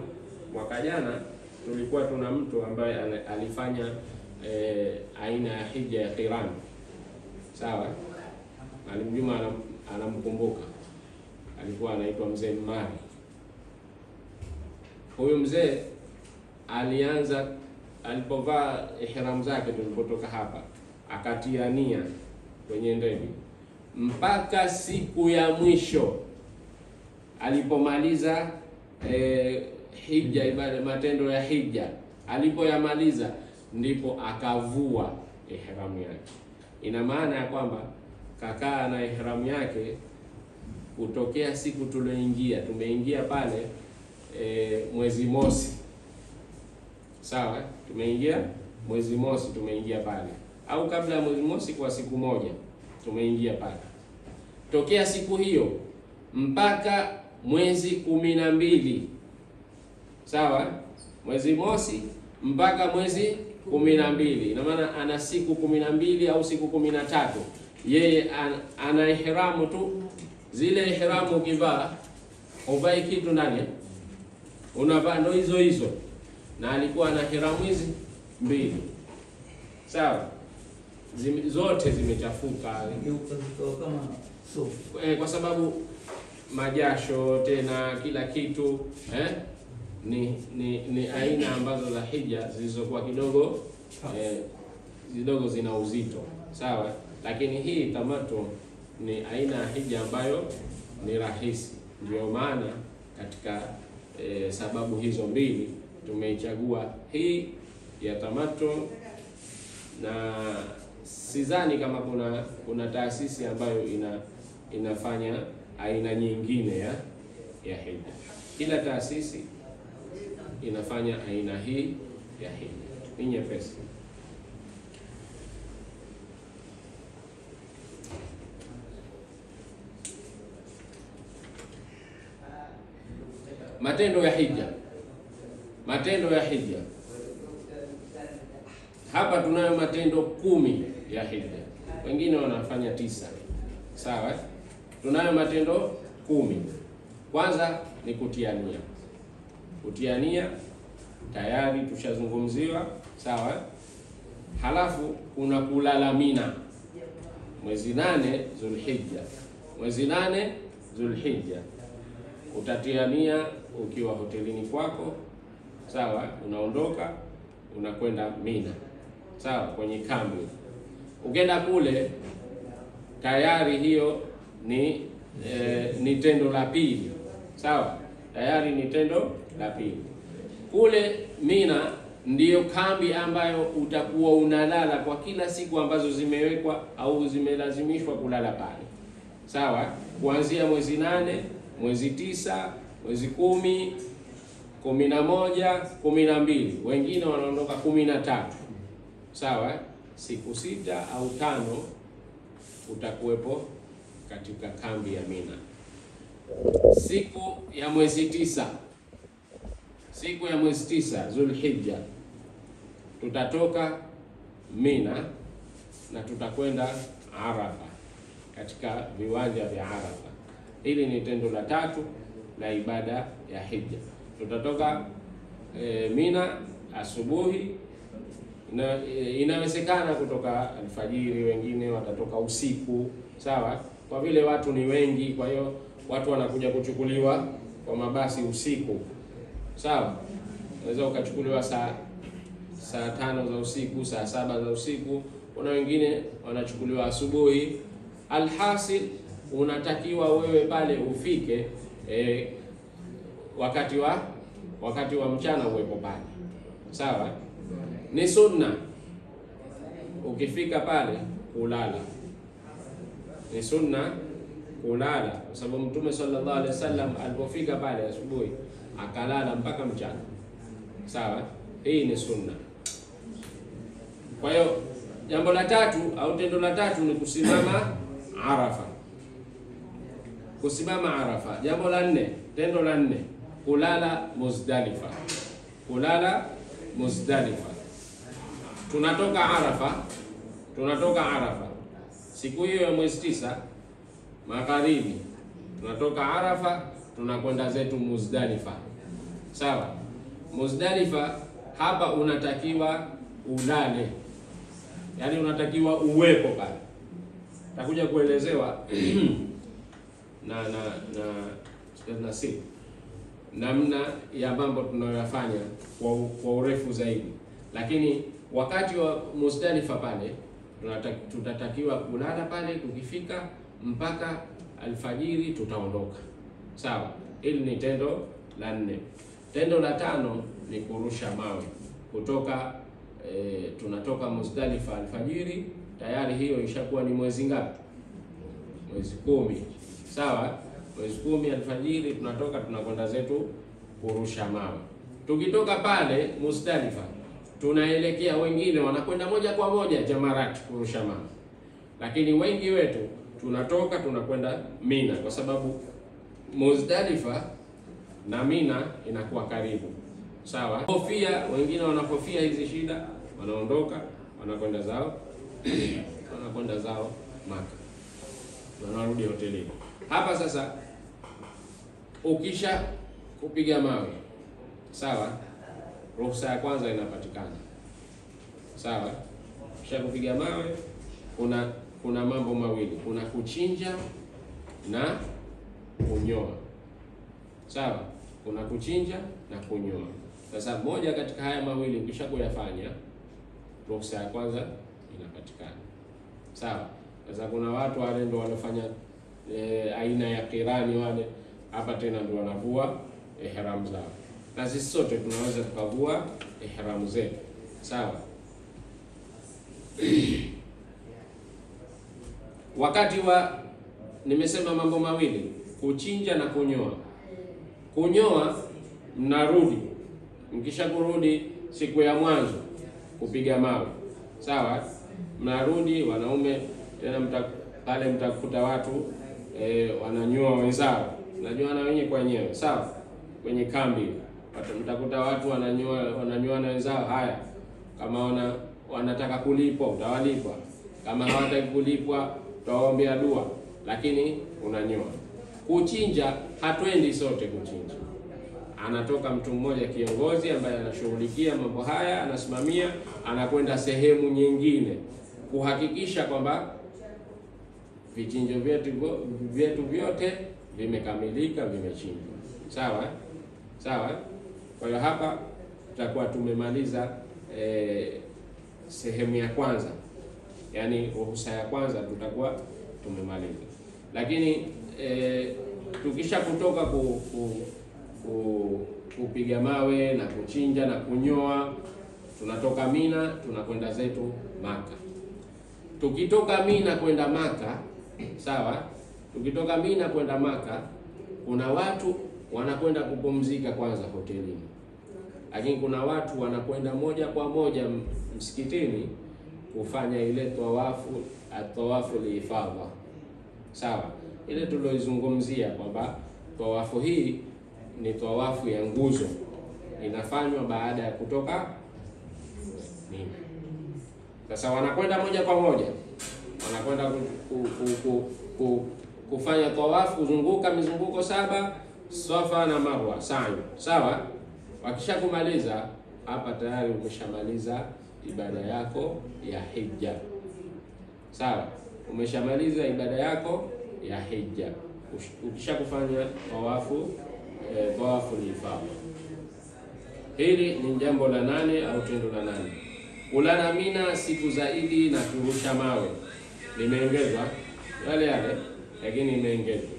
[SPEAKER 3] mwaka jana tulikuwa tuna mtu ambaye alifanya aina ya hija ya qiran. Sawa? Alimjuma anamkumbuka. Alikuwa anaitwa mzee Mari. Huyu mzee alianza alipovaa ihram zake tulipotoka hapa, akatia nia kwenye ndege mpaka siku ya mwisho alipomaliza hija, ibada, matendo ya hija, alipoyamaliza ndipo akavua ihramu yake. Ina maana ya kwamba kakaa na ihramu yake kutokea siku tumeingia pale mwezi mosi. Sawa? Tumeingia mwezi mosi, tumeingia pale, au kabla ya mwezi mosi kwa siku moja tumeingia pale. Tokea siku hiyo mpaka mwezi 12. Sawa? Mwezi mosi mpaka mwezi 12. Ina maana ana siku 12 au siku 13. Yeye ana ihramu tu. Zile ihramu ukivaa uvai kitu ndani, unavaa ndo hizo hizo, na alikuwa na ihramu hizi mbili, sawa, zote zimechafuka
[SPEAKER 4] kama so.
[SPEAKER 3] Kwa sababu majasho tena kila kitu ni aina ambazo za hija zilizokuwa kidogo zina uzito, sawa. Lakini hii tamattu ni aina ya hija ambayo ni rahisi. Ndio maana katika sababu hizo mbili tumeichagua hii ya tamattu, na sidhani kama kuna taasisi ambayo inafanya aina nyingine ya hija. Kila taasisi inafanya aina hii ya hija, ni nyepesi. Matendo ya hija. Matendo ya hija. Hapa tunayo matendo 10 ya hija. Wengine wanafanya 9. Sawa? Tunayo matendo 10. Kwanza ni kutia nia. Kutia tayari tushazungumziwa, sawa? Halafu kuna kulala Mina. Mwezi 8 Zulhijja. Mwezi 8 Zulhijja. Utatia nia ukiwa hotelini kwako, sawa, unaondoka unakwenda Mina, sawa, kwenye kambi. Ukenda kule tayari hiyo ni tendo la pili, sawa, tayari ni tendo la pili. Kule Mina ndiyo kambi ambayo utakuwa unalala kwa kila siku ambazo zimewekwa au zimelazimishwa kulala pale, sawa, kuanzia mwezi 8, mwezi 9, mwezi 10, 11, 12. Wengine wanaondoka 13. Sawa, siku 6 au 5 utakuwepo katika kambi ya Mina. Siku ya mwezi 9, siku ya mwezi 9 Zulhijja, tutatoka Mina na tutakwenda Arafa, katika viwanja vya Arafa. Hili ni tendo la 3 la ibada ya hija. Tutatoka Mina asubuhi, inawezekana kutoka alfajiri, wengine watatoka usiku, sawa. Kwa vile watu ni wengi, kwa hiyo watu wanakuja kuchukuliwa kwa mabasi usiku, sawa. Unaweza ukachukuliwa saa 5 za usiku, saa 7 za usiku. Kuna wengine wanachukuliwa asubuhi. Alhasil, unatakiwa wewe pale ufike wakati wa mchana uwepo pale, sawa. Ni sunna ukifika pale kulala, ni sunna kulala, kwa sababu Mtume sallallahu alaihi wasallam alipofika pale asubuhi akalala mpaka mchana, sawa. Hii ni sunna. Kwa hiyo jambo la 3 au tendo la 3 ni kusimama Arafa. Kusimama Arafa. Jambo la 4, tendo la 4, kulala Muzdalifa. Kulala Muzdalifa. Tunatoka Arafa siku hiyo ya mwezi 9 magharibi, tunatoka Arafa tunakwenda zetu Muzdalifa, sawa. Muzdalifa hapa unatakiwa ulale, yani unatakiwa uwepo pale. Takuja kuelezewa na namna ya mambo tunayoyafanya kwa urefu zaidi, lakini wakati wa Muzdalifa pale tutatakiwa kulala pale. Tukifika mpaka alfajiri tutaondoka, sawa. Hili ni tendo la 4. Tendo la 5 ni kurusha mawe kutoka tunatoka Muzdalifa alfajiri, tayari hiyo ishakuwa ni mwezi ngapi? Mwezi 10, sawa. Mwezi 10 alfajiri tunatoka tunakwenda zetu kurusha mawe. Tukitoka pale Muzdalifa tunaelekea, wengine wanakwenda moja kwa moja Jamarat kurusha mawe, lakini wengi wetu tunatoka tunakwenda Mina, kwa sababu Muzdalifa na Mina inakuwa karibu, sawa. Hofia, wengine wanapofia hizi shida, wanaondoka wanakwenda zao Maka, wanarudi hotelini. Hapa sasa, ukisha kupiga mawe, sawa, ruhusa ya kwanza inapatikana, sawa. Kisha kupiga mawe, kuna mambo mawili, kuna kuchinja na kunyoa, sawa. Kuna kuchinja na kunyoa. Sasa moja katika haya mawili ukisha kuyafanya, ruhusa ya kwanza inapatikana, sawa. Sasa kuna watu wale ndio wanafanya aina ya kirani wale, hapa tena ndio wanavua ihram zao, na sisi sote tunaweza tukavua ihram zetu, sawa. Wakati wa nimesema mambo mawili, kuchinja na kunyoa. Kunyoa mnarudi, mkisha kurudi siku ya mwanzo kupiga mawe, sawa, mnarudi wanaume tena, pale mtakuta watu wananyoa wenzao, najua na wenyewe kwa wenyewe, sawa. Kwenye kambi mtakuta watu wananyoa na wenzao. Haya, kama wanataka kulipwa utawalipwa, kama hawataki kulipwa utawaombea dua, lakini unanyoa. Kuchinja hatwendi sote kuchinja, anatoka mtu mmoja kiongozi ambaye anashughulikia mambo haya, anasimamia, anakwenda sehemu nyingine kuhakikisha kwamba vichinjo vyetu vyote vimekamilika, vimechinjwa, sawa sawa. Kwa hiyo hapa tutakuwa tumemaliza sehemu ya kwanza, yani ruhusa ya kwanza tutakuwa tumemaliza. Lakini tukisha kutoka kupiga mawe na kuchinja na kunyoa, tunatoka Mina tunakwenda zetu Maka. Tukitoka Mina kwenda Maka, sawa, tukitoka Mina kwenda Maka, kuna watu wanakwenda kupumzika kwanza hotelini, lakini kuna watu wanakwenda moja kwa moja msikitini kufanya ile tawafu liifadha, sawa. Ile tuloizungumzia kwamba tawafu hii ni tawafu ya nguzo, inafanywa baada ya kutoka Mina. Sasa wanakwenda moja kwa moja, wanakwenda kufanya tawafu, kuzunguka mizunguko 7 Safa na Marwa, sawa. Wakisha kumaliza hapa, tayari umeshamaliza ibada yako ya hija, sawa. Umeshamaliza ibada yako ya hija ukisha kufanya tawafu ifadha. Hili ni jambo la 8 au tendo la 8. Kulala Mina siku zaidi na kurusha mawe limeongezwa, yale lakini imeongezwa.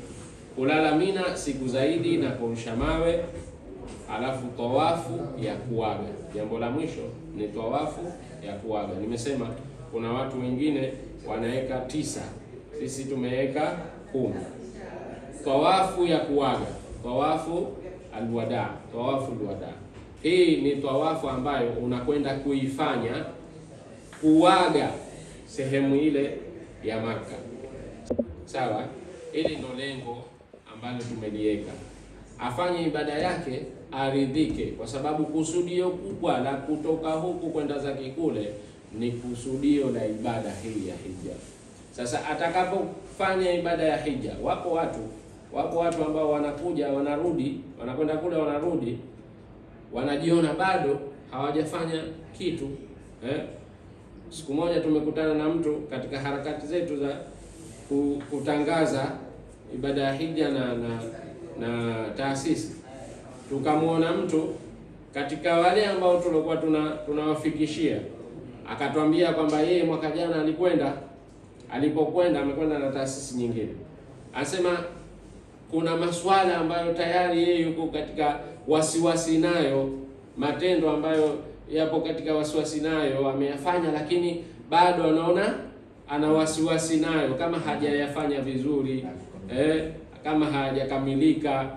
[SPEAKER 3] Kulala Mina siku zaidi na kurusha mawe, alafu tawafu ya kuaga. Jambo la mwisho ni tawafu ya kuaga. Nimesema kuna watu wengine wanaweka 9, sisi tumeweka 10. Tawafu ya kuaga, tawafu alwada. Hii ni tawafu ambayo unakwenda kuifanya kuaga sehemu ile ya Maka, sawa. Hili ndo lengo ambalo tumeliweka, afanye ibada yake aridhike, kwa sababu kusudio kubwa la kutoka huku kwenda zake kule ni kusudio la ibada hii ya hija. Sasa atakapofanya ibada ya hija, wapo watu ambao wanakuja, wanarudi, wanakwenda kule, wanarudi, wanajiona bado hawajafanya kitu. Siku moja tumekutana na mtu katika harakati zetu za kutangaza ibada ya hija na taasisi, tukamwona mtu katika wale ambao tulikuwa tunawafikishia, akatwambia kwamba yeye mwaka jana alipokwenda amekwenda na taasisi nyingine. Anasema kuna maswala ambayo tayari yeye yuko katika wasiwasi nayo, matendo ambayo yapo katika wasiwasi nayo ameyafanya, lakini bado anaona ana wasiwasi nayo, kama hajayafanya vizuri, kama hajakamilika.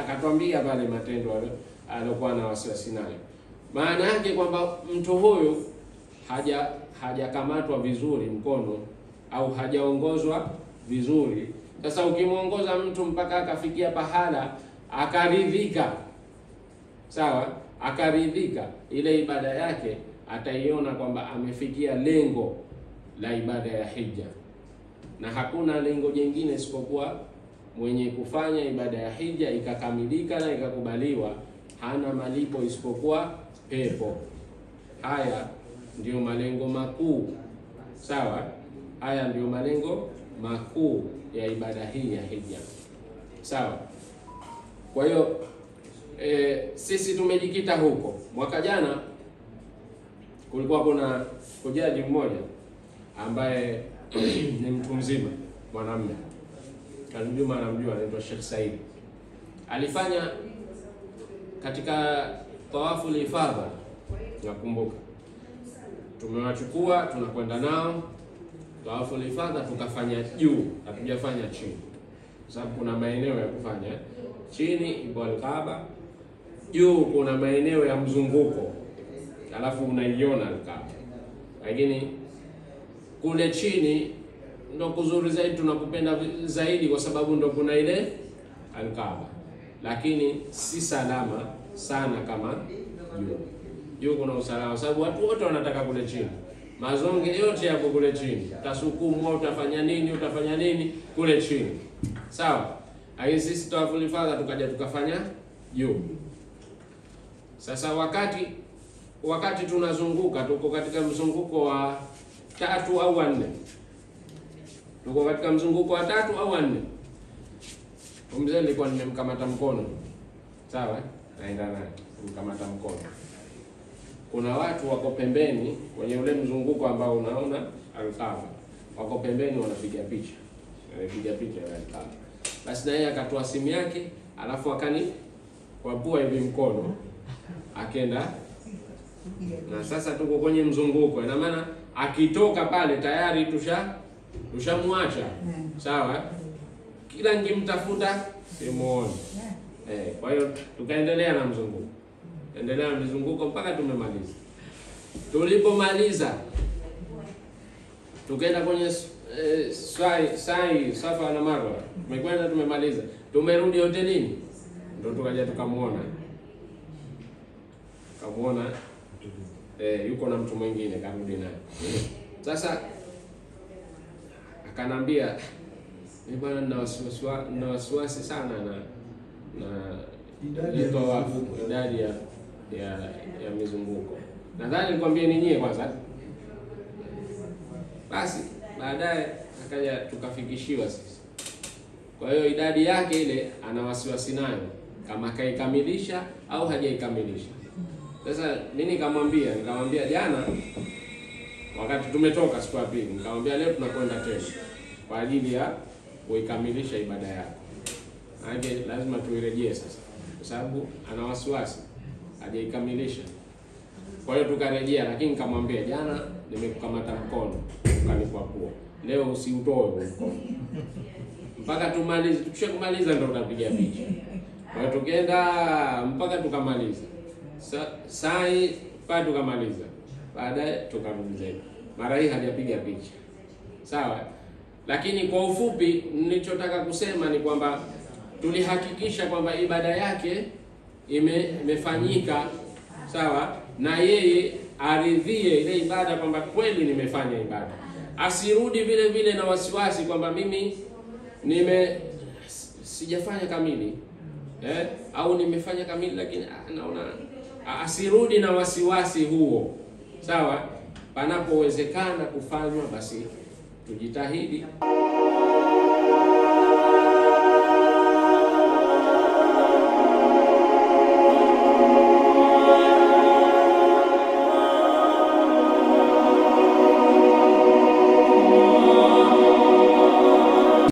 [SPEAKER 3] Akatwambia pale matendo alikuwa na wasiwasi nayo. Maana yake kwamba mtu huyu hajakamatwa vizuri mkono au hajaongozwa vizuri. Sasa ukimuongoza mtu mpaka akafikia pahala akaridhika, sawa, akaridhika, ile ibada yake ataiona kwamba amefikia lengo la ibada ya hija, na hakuna lengo jingine isipokuwa mwenye kufanya ibada ya hija ikakamilika na ikakubaliwa, hana malipo isipokuwa pepo. Haya ndio malengo makuu, sawa? Haya ndio malengo makuu ya ibada hii ya hija, sawa? Kwa hiyo sisi tumejikita huko. Mwaka jana kulikuwa kuna hujaji mmoja ambaye ni mtu mzima, mwanamume, Juma anamjua, anaitwa Sheikh Said. Alifanya katika tawafu al-ifadha, nakumbuka tumewachukua tunakwenda nao tawafu al-ifadha, tukafanya juu, hatujafanya chini, sababu kuna maeneo ya kufanya chini ipo al-Kaaba, juu kuna maeneo ya mzunguko, alafu unaiona al-Kaaba, lakini kule chini ndo kuzuri zaidi, tunakupenda zaidi kwa sababu ndo kuna ile al-Kaaba, lakini si salama sana kama juu. Juu kuna usalama sababu watu wote wanataka kule chini, mazonge yote yako kule chini, utasukumwa, utafanya nini kule chini, sawa? Lakini sisi tawafu al-ifadha tukaja tukafanya juu. Sasa wakati tunazunguka, tuko katika mzunguko wa 3 au 4, tuko katika mzunguko wa 3 au 4. Mzee nilikuwa nimemkamata mkono, sawa, naenda naye kumkamata mkono. Kuna watu wako pembeni kwenye ule mzunguko ambao unaona al-Kaaba, wako pembeni wanapiga picha ya al-Kaaba. Basi na yeye akatoa simu yake, alafu akani kwa pua hivi mkono, akenda. Na sasa tuko kwenye mzunguko, ina maana akitoka pale tayari tushamwacha, sawa? Kila nikimtafuta simuoni. Kwa hiyo tukaendelea na mzunguko, mpaka tumemaliza. Tulipomaliza tukaenda kwenye sa'i Safa na Marwa, tumekwenda tumemaliza, tumerudi hotelini, ndio tukaja tukamuona yuko na mtu mwingine karudi naye. Sasa akanambia, mimi bwana nina wasiwasi sana na idadi ya mizunguko. Nadhani nikwambie ninyie kwanza. Basi baadaye akaja tukafikishiwa sisi. Kwa hiyo idadi yake ile ana wasiwasi nayo, kama kaikamilisha au hajaikamilisha. Sasa mimi nikamwambia jana wakati tumetoka siku ya pili, nikamwambia leo tunakwenda tena kwa ajili ya kuikamilisha ibada yako. Haje lazima tuirejee sasa, kwa sababu ana wasiwasi hajaikamilisha. Kwa hiyo tukarejea, lakini nikamwambia jana nimekukamata mkono, ukanikwapua. Leo usiutoe mkono. Mpaka tumalize, tukishakumaliza ndio utapiga picha. Kwa hiyo tukaenda mpaka tukamaliza. Sai pale tukamaliza. Baadaye tukarudi zetu. Mara hii hajapiga picha. Sawa? Lakini kwa ufupi nilichotaka kusema ni kwamba tulihakikisha kwamba ibada yake imefanyika, sawa, na yeye aridhie ile ibada kwamba kweli nimefanya ibada. Asirudi vile vile na wasiwasi kwamba mimi sijafanya kamili, au nimefanya kamili lakini naona. Asirudi na wasiwasi huo, sawa. Panapowezekana kufanywa basi tujitahidi.